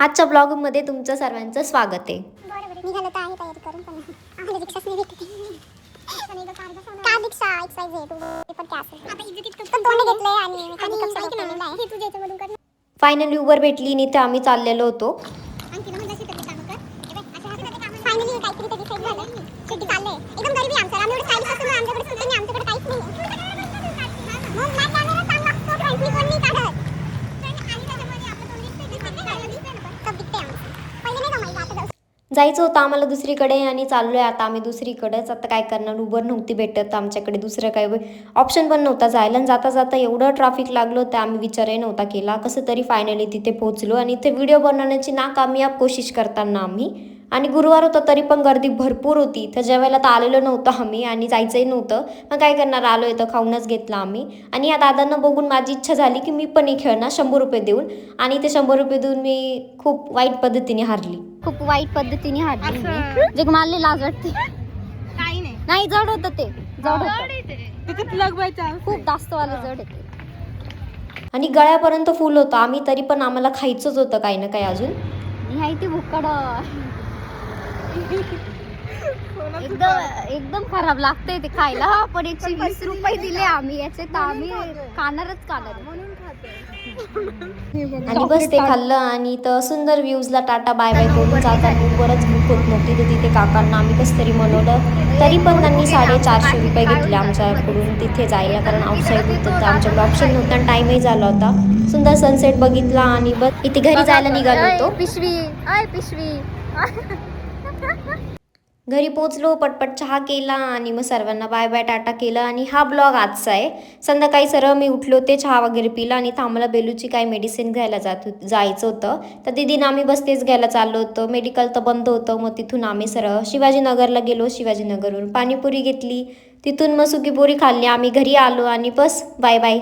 आजच्या ब्लॉगमध्ये तुमचं सर्वांचं स्वागत आहे. निघालो तर आहे तयारी करून पण आम्हाला रिक्षाच नाही भेटते. का रिक्षा XYZ ते पण काय असेल आता इज्जतीत पण तोंड घेतलंय आणि हे तुझ्या याच्यामधून कर. फायनली उबर भेटली आणि ते आम्ही चाललेलो होतो. आणि तिला म्हणलं शेतातली कामं कर. फायनली काहीतरी तरी सेट झालं. शेती चाललंय एकदम गरीबी आमचं. आम्ही एवढं स्टाईलिश असून आमच्याकडे सुद्धा नाही, आमच्याकडे काहीच नाही. मग नाही कॅमेरा चांगला असतो फ्रंटली कोण नाही काढत. जायचं होतं आम्हाला दुसरीकडे आणि चाललोय आता आम्ही दुसरीकडेच. आता काय करणार, उबर नव्हती भेटत आमच्याकडे, दुसरं काय ऑप्शन पण नव्हता जायला. आणि जाता जाता एवढं ट्रॅफिक लागलं होतं आम्ही विचारही नव्हता केला. कसं तरी फायनली तिथे पोहोचलो आणि इथे व्हिडिओ बनवण्याची नाकामयाब कोशिश करताना आम्ही. आणि गुरुवार होता तरी पण गर्दी भरपूर होती. तर जेवायला तर आलेलो नव्हतं आम्ही आणि जायचंही नव्हतं. मग काय करणार, आलो आहे तर खाऊनच घेतला आम्ही. आणि या दादांना बघून माझी इच्छा झाली की मी पण एक खेळणार 100 रुपये देऊन. आणि ते 100 रुपये देऊन मी खूप वाईट पद्धतीने हारली. खूप वाईट पद्धतीने हारली मी. मला लाज वाटते. काही नाही नाही, जड होतं ते, जड होतं. तिथे लगवायचा खूप जास्त वाला जड येते. आणि गळ्यापर्यंत फुल होतं आम्ही, तरी पण आम्हाला खायचंच होतं काही ना काही अजून. नाही ती भुक्कड एकदम खराब लागतंय ते खायला. पण 120 रुपये दिले आम्ही याचे, तर आम्ही खाणारच म्हणून आणि बस ते खाल्लं आणि तर सुंदर व्ह्यूजला टाटा बाय बाय करून जाताना बरंच भूक होत नव्हती. तर तिथे काकांना आम्ही कसं तरी मनवलं, तरी पण त्यांनी 450 रुपये घेतले आमच्याकडून तिथे जायला. कारण आउटसाईड होतं तर आमच्याकडे ऑप्शन नव्हता आणि टाईमही झाला होता. सुंदर सनसेट बघितला आणि बस इथे घरी जायला निघालो होतो. पिशवी घरी पोचलो, पटपट चहा केला आणि मग सर्वांना बाय बाय टाटा केलं. आणि हा ब्लॉग आजचा आहे. संध्याकाळी सरळ मी उठलो होते, चहा वगैरे पिला आणि आम्हाला बेलूची काही मेडिसिन घ्यायला जायचं होतं. तर दीदीनं आम्ही बस तेच घ्यायला चाललो होतो. मेडिकल तर बंद होतं. मग तिथून आम्ही सरळ शिवाजीनगरला गेलो. शिवाजीनगरवरून पाणीपुरी घेतली, तिथून मग सुकीपुरी खाल्ली. आम्ही घरी आलो आणि बस बाय बाय.